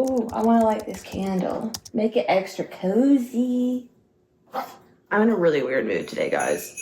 Ooh, I want to light this candle. Make it extra cozy. I'm in a really weird mood today, guys.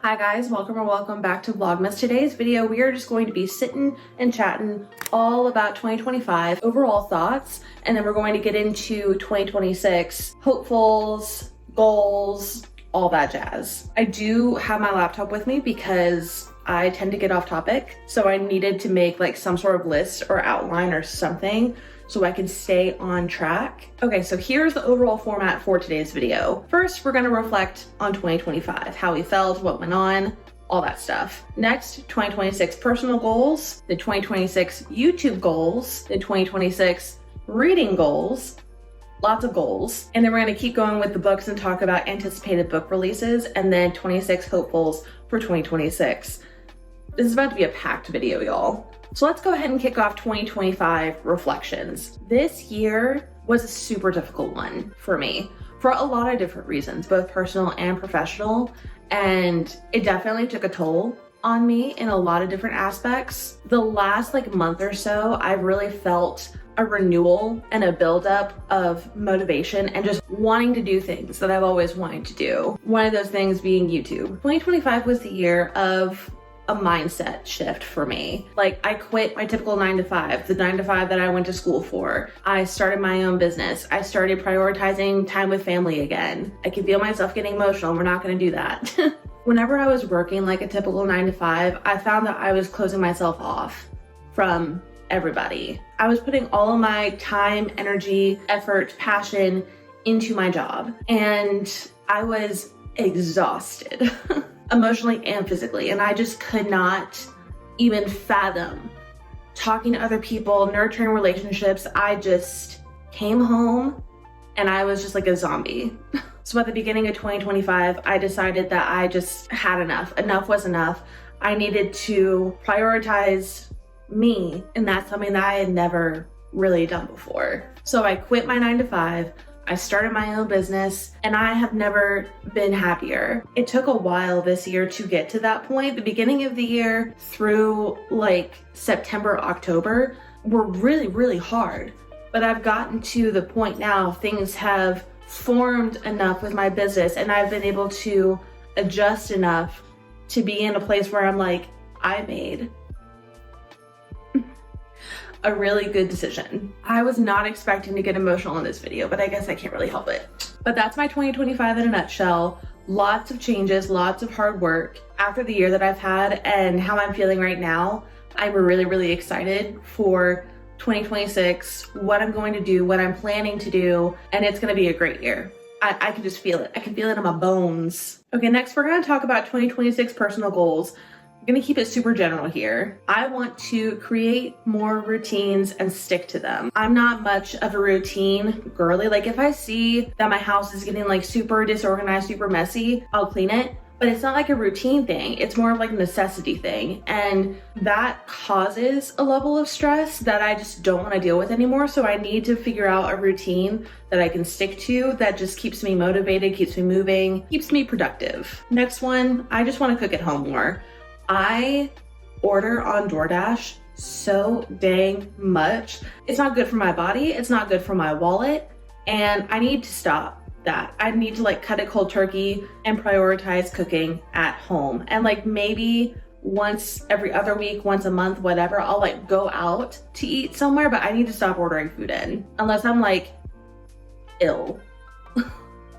Hi guys, welcome back to Vlogmas. Today's video, we are just going to be sitting and chatting all about 2025, overall thoughts, and then we're going to get into 2026, hopefuls, goals, all that jazz. I do have my laptop with me because I tend to get off topic, so I needed to make like some sort of list or outline or something so I can stay on track. Okay, so here's the overall format for today's video. First, we're gonna reflect on 2025, how we felt, what went on, all that stuff. Next, 2026 personal goals, the 2026 YouTube goals, the 2026 reading goals, lots of goals. And then we're gonna keep going with the books and talk about anticipated book releases, and then 26 hopefuls for 2026. This is about to be a packed video, y'all. So let's go ahead and kick off 2025 reflections. This year was a super difficult one for me for a lot of different reasons, both personal and professional. And it definitely took a toll on me in a lot of different aspects. The last month or so, I've really felt a renewal and a buildup of motivation and just wanting to do things that I've always wanted to do. One of those things being YouTube. 2025 was the year of a mindset shift for me. I quit my typical 9-to-5, the 9-to-5 that I went to school for. I started my own business. I started prioritizing time with family again. I can feel myself getting emotional. We're not gonna do that. Whenever I was working like a typical 9-to-5, I found that I was closing myself off from everybody. I was putting all of my time, energy, effort, passion into my job, and I was exhausted. Emotionally and physically, and I just could not even fathom talking to other people, nurturing relationships. I just came home and I was just like a zombie. So at the beginning of 2025, I decided that I just had enough. Enough was enough. I needed to prioritize me, and that's something that I had never really done before. So I quit my 9-to-5. I started my own business, and I have never been happier. It took a while this year to get to that point. The beginning of the year through September, October were really, really hard. But I've gotten to the point now, things have formed enough with my business, and I've been able to adjust enough to be in a place where I'm like, I made a really good decision. I was not expecting to get emotional in this video, but I guess I can't really help it. But that's my 2025 in a nutshell. Lots of changes, lots of hard work. After the year that I've had and how I'm feeling right now, I'm really, really excited for 2026, what I'm going to do, what I'm planning to do, and it's gonna be a great year. I can just feel it. I can feel it in my bones. Okay, next we're gonna talk about 2026 personal goals. I'm gonna keep it super general here. I want to create more routines and stick to them. I'm not much of a routine girly. If I see that my house is getting super disorganized, super messy, I'll clean it. But it's not like a routine thing. It's more of a necessity thing. And that causes a level of stress that I just don't want to deal with anymore. So I need to figure out a routine that I can stick to that just keeps me motivated, keeps me moving, keeps me productive. Next one, I just want to cook at home more. I order on DoorDash so dang much. It's not good for my body. It's not good for my wallet. And I need to stop that. I need to cut it cold turkey and prioritize cooking at home. And maybe once every other week, once a month, whatever, I'll go out to eat somewhere, but I need to stop ordering food in unless I'm ill.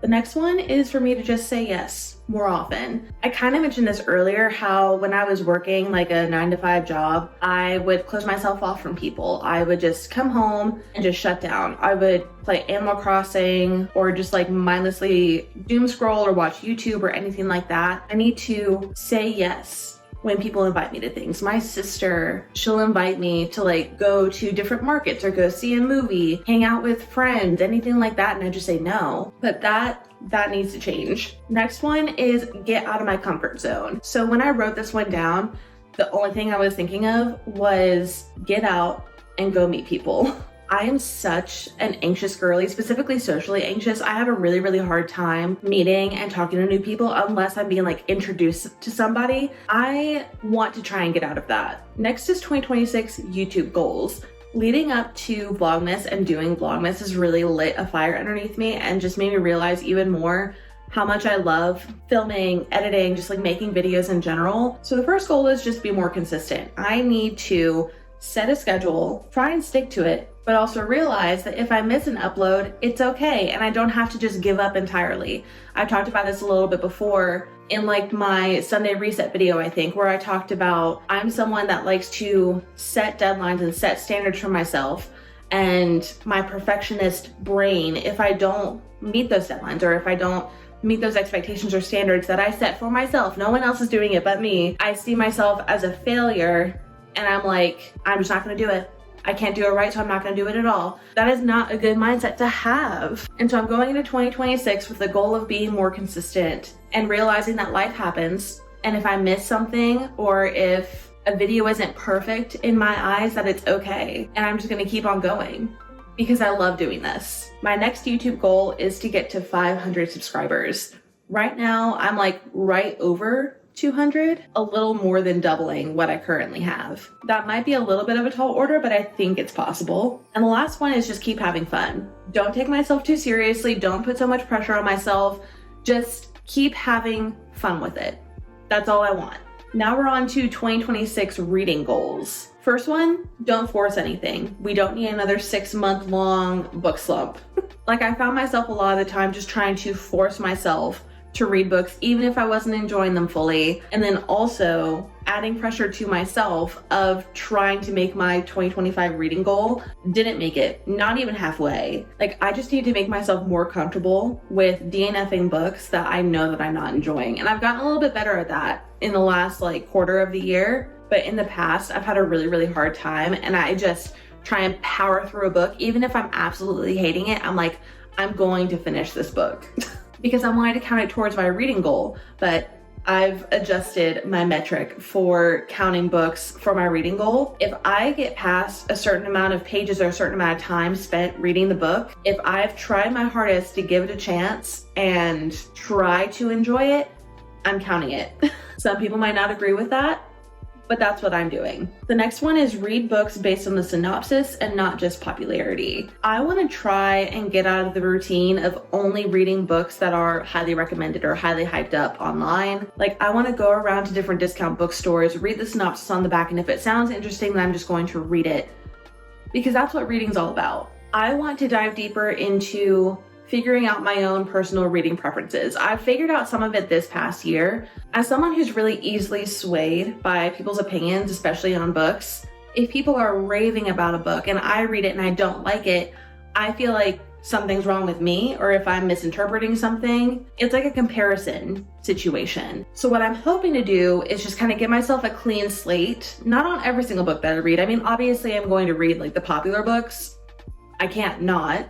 The next one is for me to just say yes more often. I kind of mentioned this earlier, how when I was working a 9-to-5 job, I would close myself off from people. I would just come home and just shut down. I would play Animal Crossing or just mindlessly doom scroll or watch YouTube or anything like that. I need to say yes when people invite me to things. My sister, she'll invite me to go to different markets or go see a movie, hang out with friends, anything like that, and I just say no. But that needs to change. Next one is get out of my comfort zone. So when I wrote this one down, the only thing I was thinking of was get out and go meet people. I am such an anxious girly, specifically socially anxious. I have a really, really hard time meeting and talking to new people unless I'm being like introduced to somebody. I want to try and get out of that. Next is 2026 YouTube goals. Leading up to Vlogmas and doing Vlogmas has really lit a fire underneath me and just made me realize even more how much I love filming, editing, just like making videos in general. So the first goal is just be more consistent. I need to set a schedule, try and stick to it, but also realize that if I miss an upload, it's okay, and I don't have to just give up entirely. I've talked about this a little bit before in like my Sunday reset video, I think, where I talked about I'm someone that likes to set deadlines and set standards for myself, and my perfectionist brain, if I don't meet those deadlines or if I don't meet those expectations or standards that I set for myself, no one else is doing it but me, I see myself as a failure. And I'm like, I'm just not gonna do it. I can't do it right, so I'm not gonna do it at all. That is not a good mindset to have. And so I'm going into 2026 with the goal of being more consistent and realizing that life happens. And if I miss something or if a video isn't perfect in my eyes, that it's okay. And I'm just gonna keep on going because I love doing this. My next YouTube goal is to get to 500 subscribers. Right now, I'm like right over 200, a little more than doubling what I currently have. That might be a little bit of a tall order, but I think it's possible. And the last one is just keep having fun. Don't take myself too seriously. Don't put so much pressure on myself. Just keep having fun with it. That's all I want. Now we're on to 2026 reading goals. First one, don't force anything. We don't need another 6-month-long book slump. Like I found myself a lot of the time just trying to force myself to read books even if I wasn't enjoying them fully, and then also adding pressure to myself of trying to make my 2025 reading goal. Didn't make it, not even halfway. Like I just need to make myself more comfortable with DNFing books that I know that I'm not enjoying, and I've gotten a little bit better at that in the last like quarter of the year, but in the past I've had a really, really hard time, and I just try and power through a book even if I'm absolutely hating it. I'm like, I'm going to finish this book. Because I wanted to count it towards my reading goal, but I've adjusted my metric for counting books for my reading goal. If I get past a certain amount of pages or a certain amount of time spent reading the book, if I've tried my hardest to give it a chance and try to enjoy it, I'm counting it. Some people might not agree with that, but that's what I'm doing. The next one is read books based on the synopsis and not just popularity. I want to try and get out of the routine of only reading books that are highly recommended or highly hyped up online. Like I want to go around to different discount bookstores, read the synopsis on the back, and if it sounds interesting, then I'm just going to read it, because that's what reading's all about. I want to dive deeper into figuring out my own personal reading preferences. I've figured out some of it this past year. As someone who's really easily swayed by people's opinions, especially on books, if people are raving about a book and I read it and I don't like it, I feel like something's wrong with me, or if I'm misinterpreting something. It's like a comparison situation. So what I'm hoping to do is just kind of give myself a clean slate, not on every single book that I read. I mean, obviously I'm going to read like the popular books. I can't not.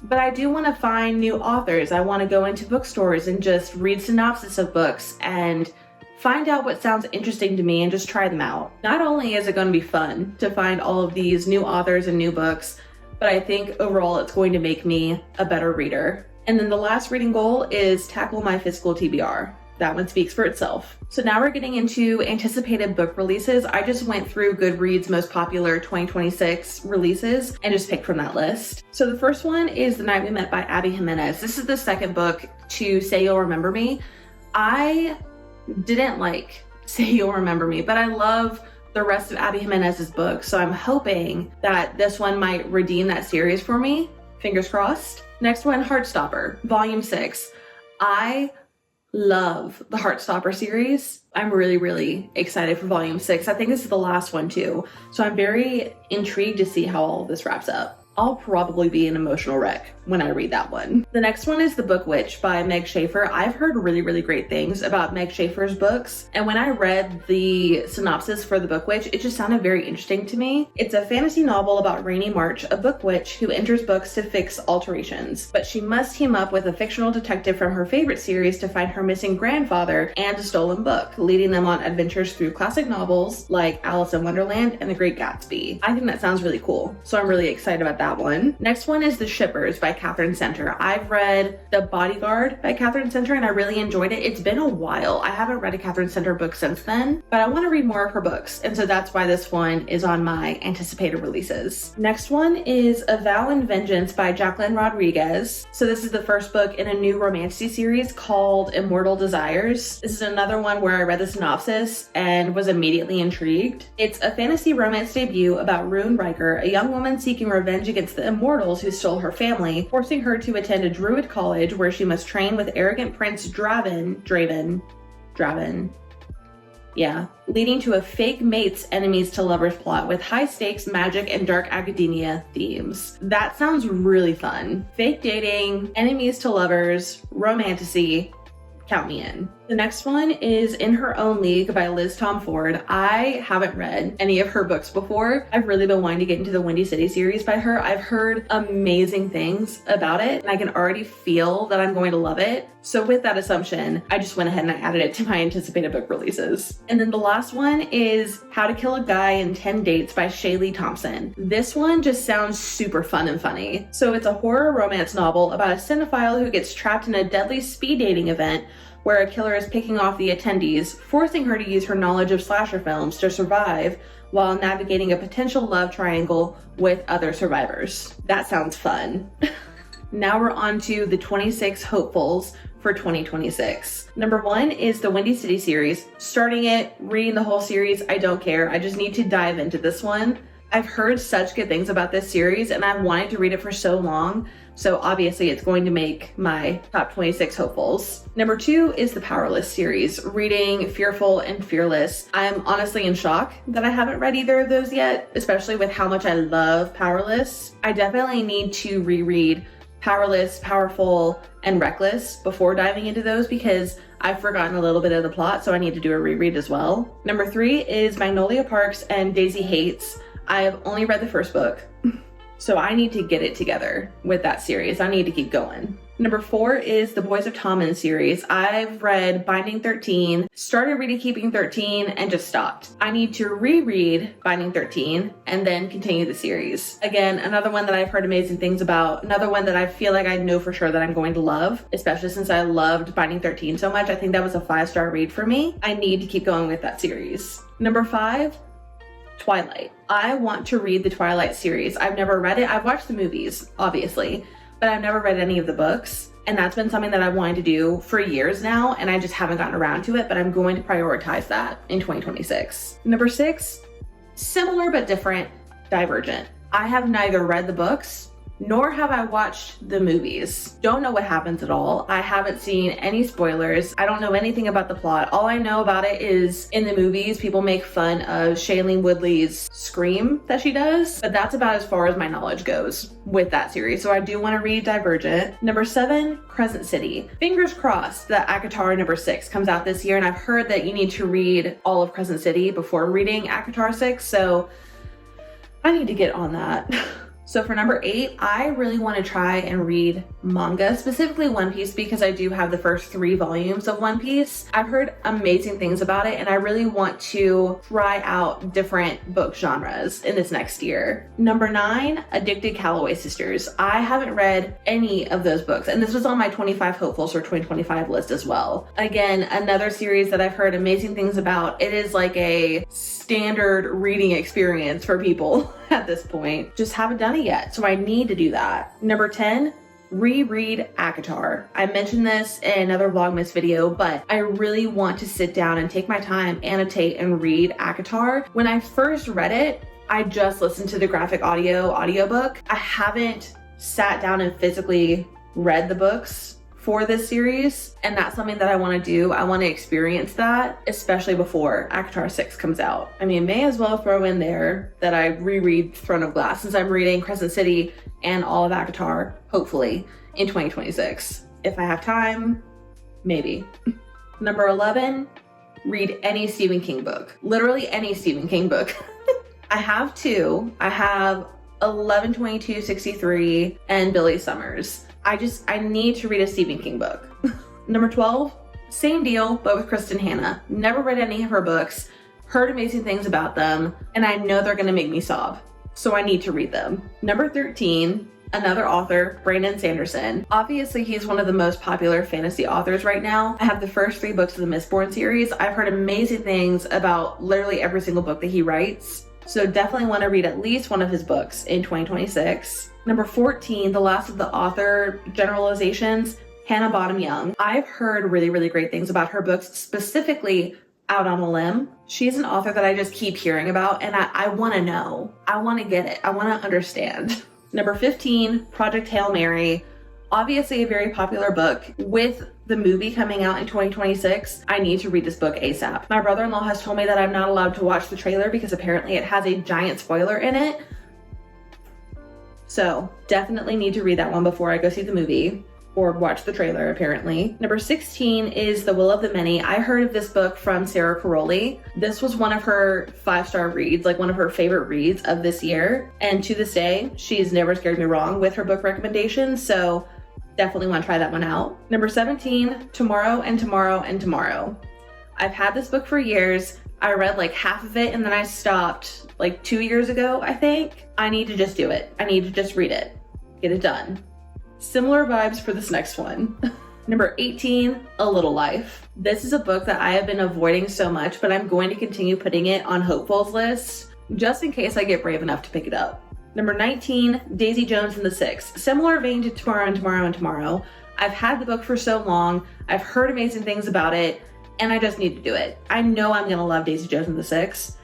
But I do want to find new authors. I want to go into bookstores and just read synopsis of books and find out what sounds interesting to me and just try them out. Not only is it going to be fun to find all of these new authors and new books, but I think overall it's going to make me a better reader. And then the last reading goal is tackle my physical TBR. That one speaks for itself. So now we're getting into anticipated book releases. I just went through Goodreads' most popular 2026 releases and just picked from that list. So the first one is The Night We Met by Abby Jimenez. This is the second book to Say You'll Remember Me. I didn't like Say You'll Remember Me, but I love the rest of Abby Jimenez's books. So I'm hoping that this one might redeem that series for me. Fingers crossed. Next one, Heartstopper, Volume 6. I love the Heartstopper series. I'm really, really excited for Volume 6. I think this is the last one too. So I'm very intrigued to see how all of this wraps up. I'll probably be an emotional wreck when I read that one. The next one is The Book Witch by Meg Schaefer. I've heard really, really great things about Meg Schaefer's books. And when I read the synopsis for The Book Witch, it just sounded very interesting to me. It's a fantasy novel about Rainy March, a book witch who enters books to fix alterations. But she must team up with a fictional detective from her favorite series to find her missing grandfather and a stolen book, leading them on adventures through classic novels like Alice in Wonderland and The Great Gatsby. I think that sounds really cool. So I'm really excited about that. that one. Next one is The Shippers by Catherine Center. I've read The Bodyguard by Catherine Center and I really enjoyed it. It's been a while. I haven't read a Catherine Center book since then, but I want to read more of her books. And so that's why this one is on my anticipated releases. Next one is A Vow and Vengeance by Jacqueline Rodriguez. So this is the first book in a new romance series called Immortal Desires. This is another one where I read the synopsis and was immediately intrigued. It's a fantasy romance debut about Rune Riker, a young woman seeking revenge against the immortals who stole her family, forcing her to attend a druid college where she must train with arrogant Prince Draven, leading to a fake mates enemies to lovers plot with high stakes magic and dark academia themes. That sounds really fun. Fake dating, enemies to lovers, romantasy, count me in. The next one is In Her Own League by Liz Tom Ford. I haven't read any of her books before. I've really been wanting to get into the Windy City series by her. I've heard amazing things about it and I can already feel that I'm going to love it. So with that assumption, I just went ahead and I added it to my anticipated book releases. And then the last one is How to Kill a Guy in 10 Dates by Shaylee Thompson. This one just sounds super fun and funny. So it's a horror romance novel about a cinephile who gets trapped in a deadly speed dating event where a killer is picking off the attendees, forcing her to use her knowledge of slasher films to survive while navigating a potential love triangle with other survivors. That sounds fun. Now we're on to the 26 hopefuls for 2026. Number 1 is the Windy City series. Starting it, reading the whole series, I don't care. I just need to dive into this one. I've heard such good things about this series and I've wanted to read it for so long. So obviously it's going to make my top 26 hopefuls. Number 2 is the Powerless series, reading Fearful and Fearless. I'm honestly in shock that I haven't read either of those yet, especially with how much I love Powerless. I definitely need to reread Powerless, Powerful, and Reckless before diving into those because I've forgotten a little bit of the plot, so I need to do a reread as well. Number 3 is Magnolia Parks and Daisy Hates. I've only read the first book. So I need to get it together with that series. I need to keep going. Number 4 is the Boys of Tommen series. I've read Binding 13, started reading Keeping 13, and just stopped. I need to reread Binding 13 and then continue the series. Again, another one that I've heard amazing things about, another one that I feel like I know for sure that I'm going to love, especially since I loved Binding 13 so much. I think that was a 5-star read for me. I need to keep going with that series. Number 5, Twilight. I want to read the Twilight series. I've never read it. I've watched the movies, obviously, but I've never read any of the books. And that's been something that I've wanted to do for years now, and I just haven't gotten around to it, but I'm going to prioritize that in 2026. Number 6, similar but different, Divergent. I have neither read the books nor have I watched the movies. Don't know what happens at all. I haven't seen any spoilers. I don't know anything about the plot. All I know about it is in the movies, people make fun of Shailene Woodley's scream that she does, but that's about as far as my knowledge goes with that series. So I do want to read Divergent. Number 7, Crescent City. Fingers crossed that ACOTAR number 6 comes out this year, and I've heard that you need to read all of Crescent City before reading ACOTAR 6, so I need to get on that. So for number 8, I really want to try and read manga, specifically One Piece, because I do have the first 3 volumes of One Piece. I've heard amazing things about it and I really want to try out different book genres in this next year. Number 9, Addicted Calloway Sisters. I haven't read any of those books, and this was on my 25 hopefuls for 2025 list as well. Again, another series that I've heard amazing things about. It is like a standard reading experience for people at this point. Just haven't done it yet, so I need to do that. Number 10, reread ACOTAR. I mentioned this in another Vlogmas video, but I really want to sit down and take my time, annotate, and read ACOTAR. When I first read it, I just listened to the graphic audiobook. I haven't sat down and physically read the books for this series, and that's something that I want to do. I want to experience that, especially before ACOTAR 6 comes out. I mean, may as well throw in there that I reread Throne of Glass, since I'm reading Crescent City and all of ACOTAR, hopefully, in 2026. If I have time, maybe. Number 11, read any Stephen King book. Literally any Stephen King book. I have 2. I have 11/22/63 and Billy Summers. I need to read a Stephen King book. Number 12, same deal, but with Kristen Hanna. Never read any of her books, heard amazing things about them, and I know they're gonna make me sob. so I need to read them. Number 13, another author, Brandon Sanderson. Obviously, he's one of the most popular fantasy authors right now. I have the first 3 books of the Mistborn series. I've heard amazing things about literally every single book that he writes. So definitely want to read at least one of his books in 2026. Number 14, the last of the author generalizations, Hannah Bottom Young. I've heard really, really great things about her books, specifically Out on a Limb. She's an author that I just keep hearing about, and I want to know. I want to get it. I want to understand. Number 15, Project Hail Mary. Obviously a very popular book. With the movie coming out in 2026, I need to read this book ASAP. My brother-in-law has told me that I'm not allowed to watch the trailer because apparently it has a giant spoiler in it. So definitely need to read that one before I go see the movie or watch the trailer, apparently. Number 16 is The Will of the Many. I heard of this book from Sarah Caroli. This was one of her 5-star reads, like one of her favorite reads of this year. And to this day, she's never scared me wrong with her book recommendations. So definitely want to try that one out. Number 17, Tomorrow and Tomorrow and Tomorrow. I've had this book for years. I read like half of it and then I stopped like 2 years ago, I think. I need to just do it. I need to just read it, get it done. Similar vibes for this next one. Number 18, A Little Life. This is a book that I have been avoiding so much, but I'm going to continue putting it on Hopeful's list just in case I get brave enough to pick it up. Number 19, Daisy Jones and the Six. Similar vein to Tomorrow and Tomorrow and Tomorrow. I've had the book for so long. I've heard amazing things about it, and I just need to do it. I know I'm gonna love Daisy Jones and the Six.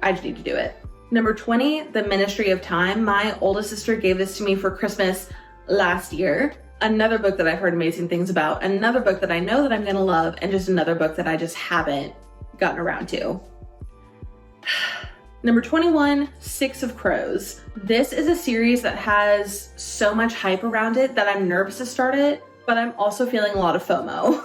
I just need to do it. Number 20, The Ministry of Time. My oldest sister gave this to me for Christmas last year. Another book that I've heard amazing things about, another book that I know that I'm gonna love, and just another book that I just haven't gotten around to. Number 21, Six of Crows. This is a series that has so much hype around it that I'm nervous to start it, but I'm also feeling a lot of FOMO.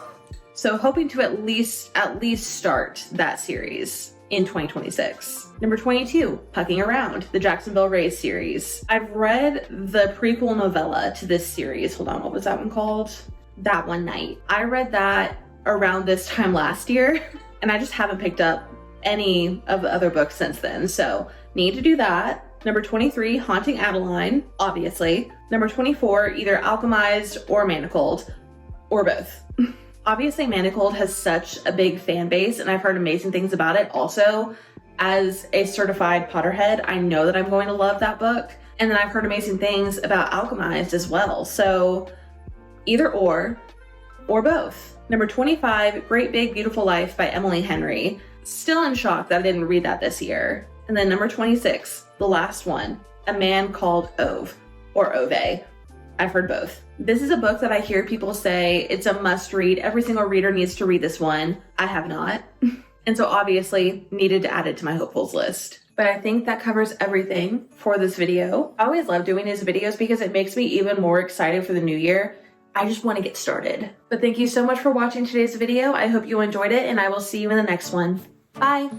So hoping to at least start that series in 2026. Number 22, Pucking Around, the Jacksonville Rays series. I've read the prequel novella to this series. Hold on, what was that one called? That One Night. I read that around this time last year, and I just haven't picked up any of the other books since then, so need to do that. Number 23, Haunting Adeline, obviously. Number 24, either Alchemized or Manacled, or both. Obviously, Manacled has such a big fan base, and I've heard amazing things about it. Also, as a certified Potterhead, I know that I'm going to love that book. And then I've heard amazing things about Alchemized as well. So either or both. Number 25, Great Big Beautiful Life by Emily Henry. Still in shock that I didn't read that this year. And then number 26, the last one, A Man Called Ove, or Ove. I've heard both. This is a book that I hear people say it's a must read. Every single reader needs to read this one. I have not. And so obviously needed to add it to my hopefuls list. But I think that covers everything for this video. I always love doing these videos because it makes me even more excited for the new year. I just want to get started. But thank you so much for watching today's video. I hope you enjoyed it, and I will see you in the next one. Bye.